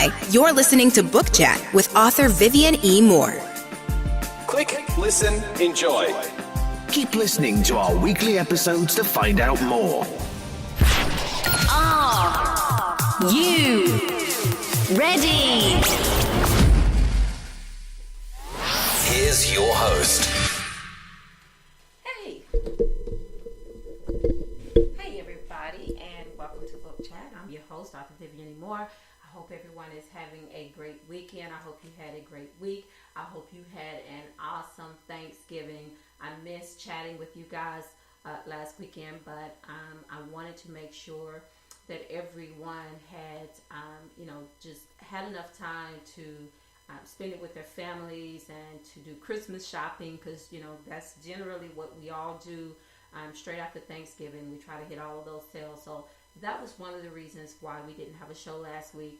Hi, you're listening to Book Chat with author Vivian E. Moore. Click, listen, enjoy. Keep listening to our weekly episodes to find out more. Are you ready? Here's your host. Hey everybody, and welcome to Book Chat. I'm your host, Author Vivian E. Moore. I hope everyone is having a great weekend. I hope you had a great week. I hope you had an awesome Thanksgiving. I missed chatting with you guys last weekend, but I wanted to make sure that everyone had, just had enough time to spend it with their families and to do Christmas shopping, because, that's generally what we all do straight after Thanksgiving. We try to hit all of those sales. So that was one of the reasons why we didn't have a show last week.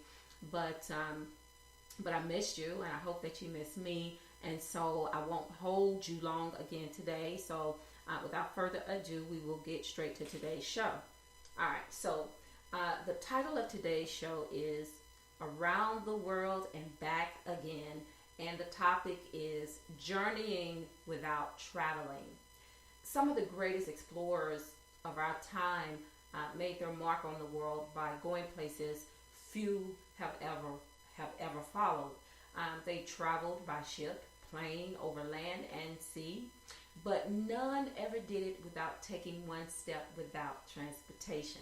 But I missed you, and I hope that you missed me. And so I won't hold you long again today. So without further ado, we will get straight to today's show. All right. So the title of today's show is Around the World and Back Again. And the topic is Journeying Without Traveling. Some of the greatest explorers of our time made their mark on the world by going places few have ever followed. They traveled by ship, plane, over land and sea, but none ever did it without taking one step without transportation.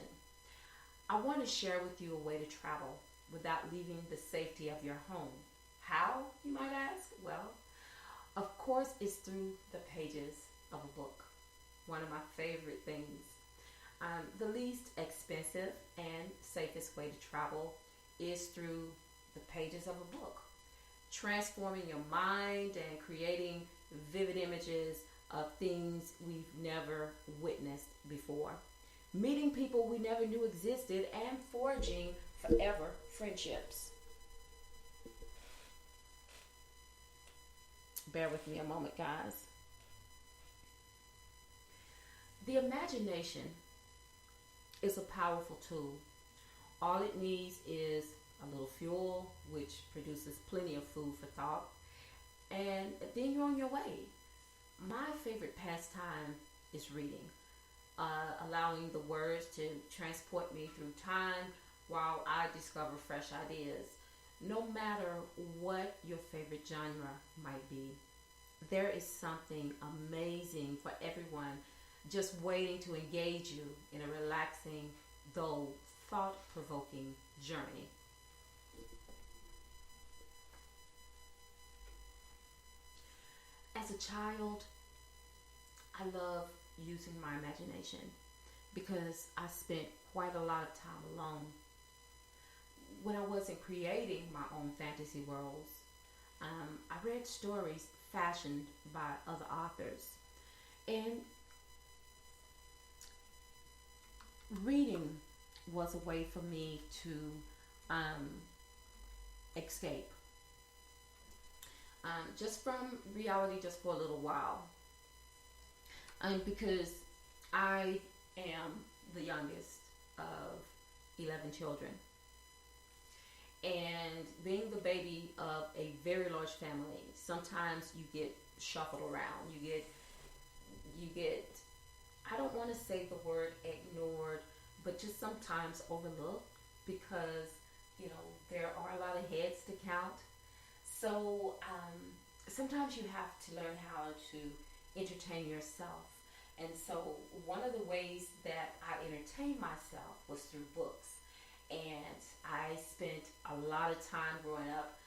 I want to share with you a way to travel without leaving the safety of your home. How, you might ask? Well, of course, it's through the pages of a book. One of my favorite things. The least expensive and safest way to travel is through the pages of a book. Transforming your mind and creating vivid images of things we've never witnessed before. Meeting people we never knew existed and forging forever friendships. Bear with me a moment, guys. The imagination is a powerful tool. All it needs is a little fuel, which produces plenty of food for thought, and then you're on your way. My favorite pastime is reading, allowing the words to transport me through time while I discover fresh ideas. No matter what your favorite genre might be, there is something amazing for everyone just waiting to engage you in a relaxing, though thought-provoking journey. As a child, I love using my imagination because I spent quite a lot of time alone. When I wasn't creating my own fantasy worlds, I read stories fashioned by other authors. And reading was a way for me to escape just from reality, just for a little while. Because I am the youngest of 11 children. And being the baby of a very large family, sometimes you get shuffled around. You get, I don't want to say the word ignored, but just sometimes overlooked because, there are a lot of heads to count. So sometimes you have to learn how to entertain yourself. And so one of the ways that I entertained myself was through books. And I spent a lot of time growing up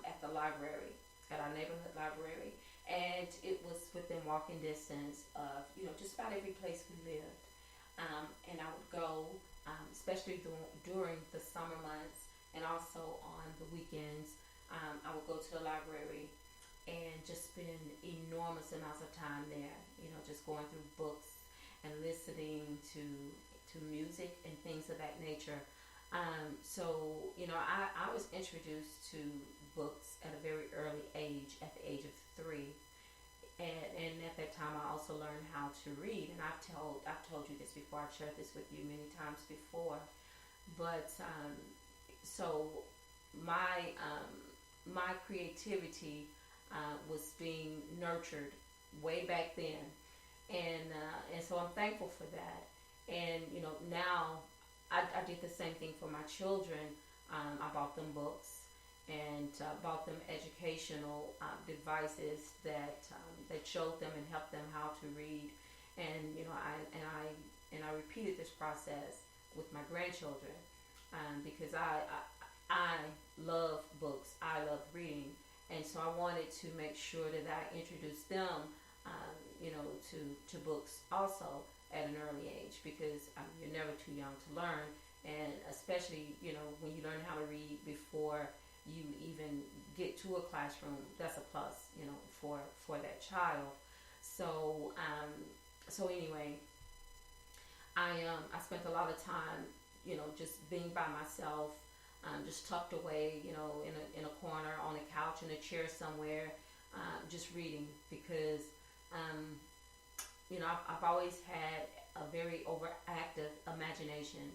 at the library, at our neighborhood library. And it was within walking distance of, just about every place we lived. And I would go, especially during the summer months and also on the weekends, I would go to the library and just spend enormous amounts of time there, just going through books and listening to music and things of that nature. I was introduced to books at a very early age, at the age of 3. And at that time, I also learned how to read. And I've told you this before. I've shared this with you many times before. But so my creativity was being nurtured way back then, and so I'm thankful for that. And now I did the same thing for my children. I bought them books and bought them educational devices that showed them and helped them how to read. And I repeated this process with my grandchildren because I love books. I love reading, and so I wanted to make sure that I introduced them, to books also at an early age, because you're never too young to learn, and especially when you learn how to read before you even get to a classroom, that's a plus, for that child. So anyway, I spent a lot of time, just being by myself, just tucked away, in a corner, on a couch, in a chair somewhere, just reading, because I've always had a very overactive imagination,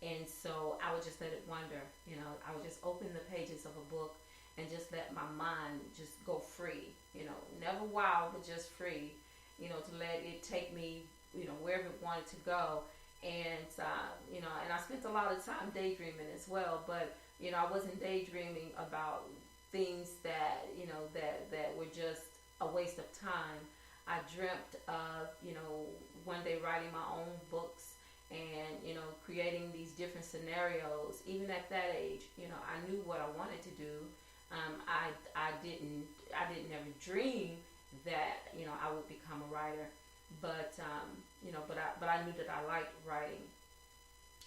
and so I would just let it wander. I would just open the pages of a book and just let my mind just go free. Never wild, but just free. To let it take me, wherever it wanted to go. And and I spent a lot of time daydreaming as well. But I wasn't daydreaming about things that that were just a waste of time. I dreamt of one day writing my own books and creating these different scenarios. Even at that age, I knew what I wanted to do. I didn't ever dream that I would become a writer, but I knew that I liked writing.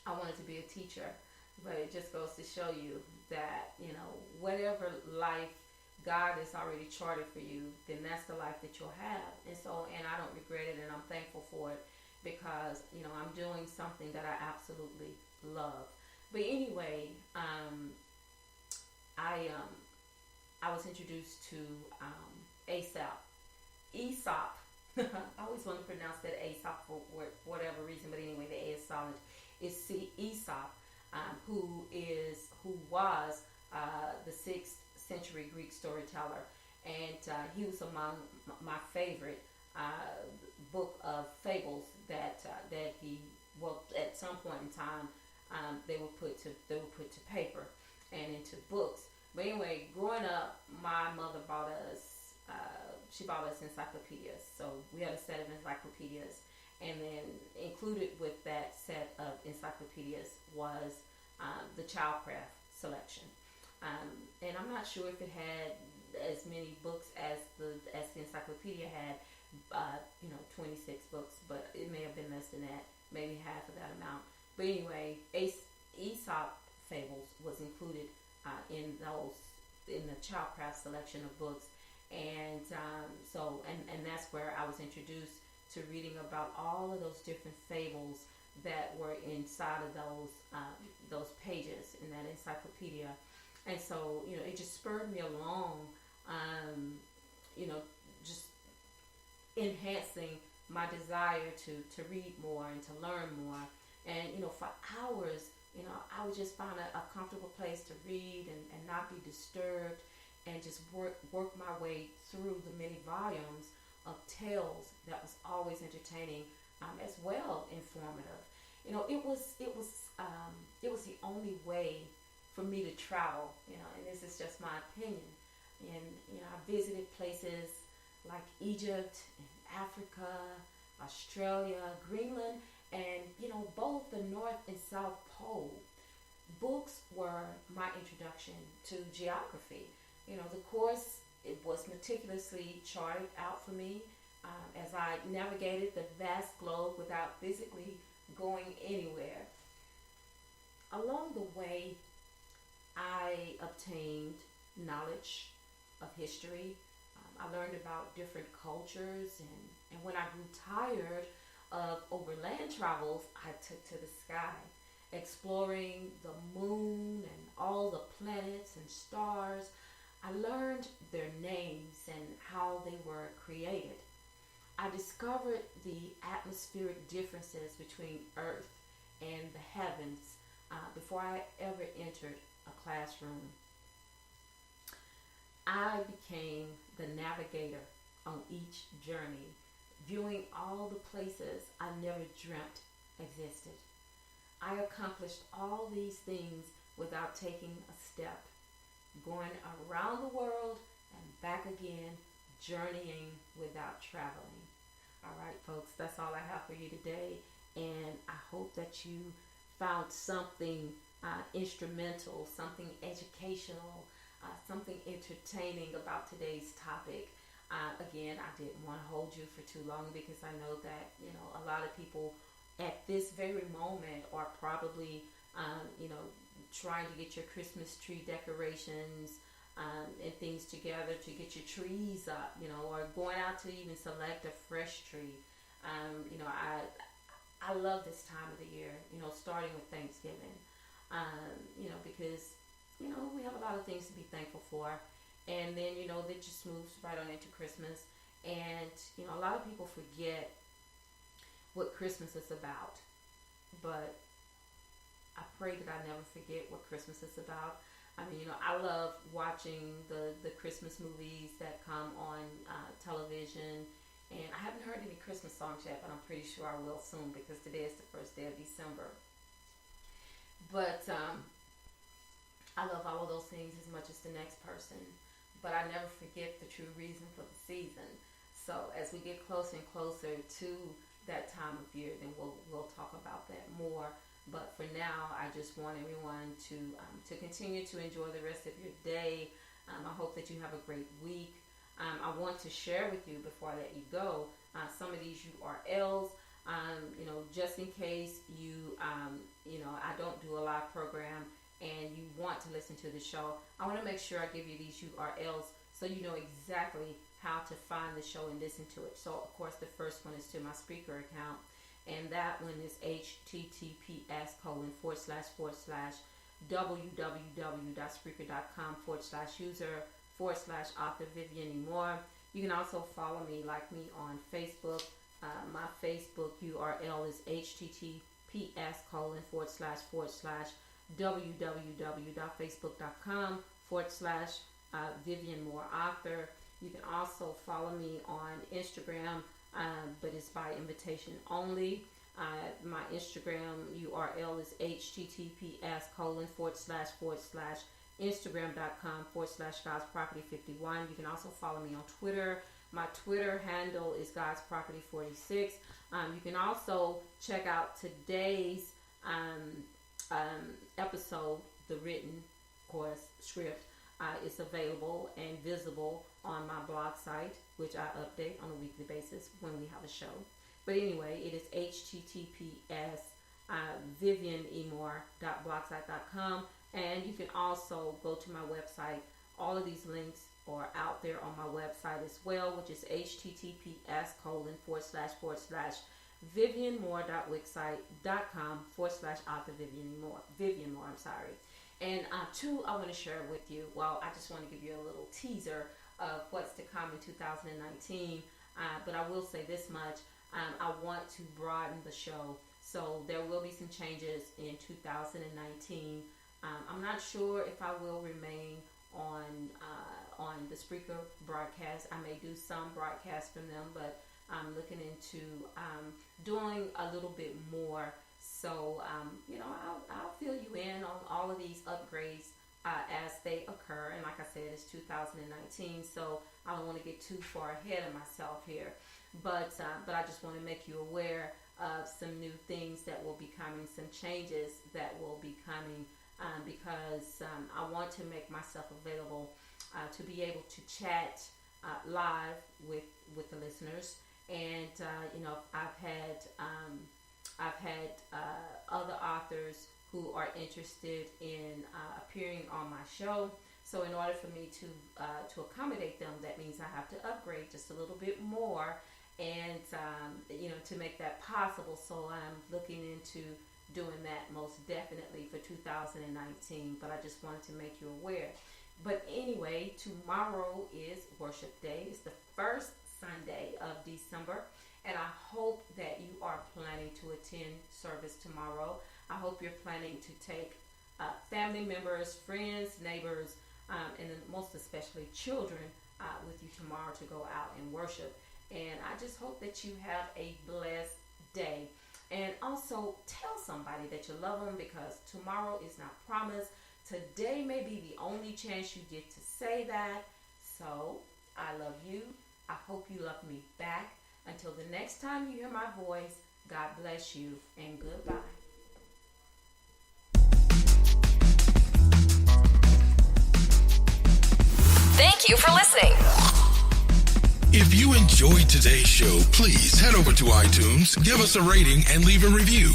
I wanted to be a teacher, but it just goes to show you that whatever life God has already charted for you, then that's the life that you'll have. And I don't regret it, and I'm thankful for it, because I'm doing something that I absolutely love. But anyway, I was introduced to Aesop. I always want to pronounce that Aesop for whatever reason, but anyway, the A is silent. It's Aesop, who was the 6th century Greek storyteller, and he was among my favorite book of fables that he, at some point in time, they were put to paper and into books. But anyway, growing up, my mother bought us encyclopedias. So we had a set of encyclopedias, and then included with that set of encyclopedias was the Childcraft selection. And I'm not sure if it had as many books as the encyclopedia had, 26 books, but it may have been less than that, maybe half of that amount. But anyway, Aesop fables was included in the Childcraft selection of books, and and that's where I was introduced to reading about all of those different fables that were inside of those pages in that encyclopedia. And so it just spurred me along, just enhancing my desire to read more and to learn more. And for hours, I would just find a comfortable place to read and not be disturbed, and just work my way through the many volumes of tales that was always entertaining, as well informative. It was the only way for me to travel, and this is just my opinion. And I visited places like Egypt and Africa, Australia, Greenland, and both the North and South Pole. Books were my introduction to geography. The course, it was meticulously charted out for me as I navigated the vast globe without physically going anywhere. Along the way, I obtained knowledge of history. I learned about different cultures, and when I grew tired of overland travels, I took to the sky, exploring the moon and all the planets and stars. I learned their names and how they were created. I discovered the atmospheric differences between Earth and the heavens before I ever entered a classroom I became the navigator on each journey, viewing all the places I never dreamt existed. I accomplished all these things without taking a step, going around the world and back again, journeying without traveling. All right, folks, that's all I have for you today. And I hope that you found something instrumental, something educational, something entertaining about today's topic. Again, I didn't want to hold you for too long because I know that, a lot of people at this very moment are probably, trying to get your Christmas tree decorations and things together to get your trees up, or going out to even select a fresh tree. I love this time of the year, starting with Thanksgiving, because, we have a lot of things to be thankful for. And then, that just moves right on into Christmas. And, a lot of people forget what Christmas is about. But I pray that I never forget what Christmas is about. I mean, I love watching the Christmas movies that come on television. And I haven't heard any Christmas songs yet, but I'm pretty sure I will soon because today is the first day of December. But I love all of those things as much as the next person. But I never forget the true reason for the season. So as we get closer and closer to that time of year, then we'll talk about that more. But for now, I just want everyone to continue to enjoy the rest of your day. I hope that you have a great week. I want to share with you before I let you go some of these URLs. Just in case I don't do a live program and you want to listen to the show, I want to make sure I give you these URLs so you know exactly how to find the show and listen to it. So, of course, the first one is to my Spreaker account, and that one is https://www.spreaker.com/user/author Vivian Moore. You can also follow me, like me, on Facebook. My Facebook URL is https://www.facebook.com/Vivian Moore Author. You can also follow me on Instagram, but it's by invitation only. My Instagram URL is https://instagram.com/God's-property51. You can also follow me on Twitter. My Twitter handle is God's-property46. You can also check out today's episode, the written course script. It's available and visible on my blog site, which I update on a weekly basis when we have a show. But anyway, it is https://vivianemore.blogspot.com, and you can also go to my website. All of these links are out there on my website as well, which is https://vivianmore.wixsite.com/author Vivian Moore. I'm sorry. And two, I want to share with you. Well, I just want to give you a little teaser of what's to come in 2019. But I will say this much. I want to broaden the show. So there will be some changes in 2019. I'm not sure if I will remain on the Spreaker broadcast. I may do some broadcasts from them, but I'm looking into doing a little bit more. So, I'll fill you in on all of these upgrades as they occur. And like I said, it's 2019, so I don't want to get too far ahead of myself here. But I just want to make you aware of some new things that will be coming, some changes that will be coming, because I want to make myself available to be able to chat live with the listeners. And I've had other authors who are interested in appearing on my show. So in order for me to accommodate them, that means I have to upgrade just a little bit more, and to make that possible. So I'm looking into doing that most definitely for 2019. But I just wanted to make you aware. But anyway, tomorrow is Worship Day. It's the first Sunday of December. And I hope that you are planning to attend service tomorrow. I hope you're planning to take family members, friends, neighbors, and most especially children with you tomorrow to go out and worship. And I just hope that you have a blessed day. And also tell somebody that you love them, because tomorrow is not promised. Today may be the only chance you get to say that. So I love you. I hope you love me back. Until the next time you hear my voice, God bless you and goodbye. Thank you for listening. If you enjoyed today's show, please head over to iTunes, give us a rating, and leave a review.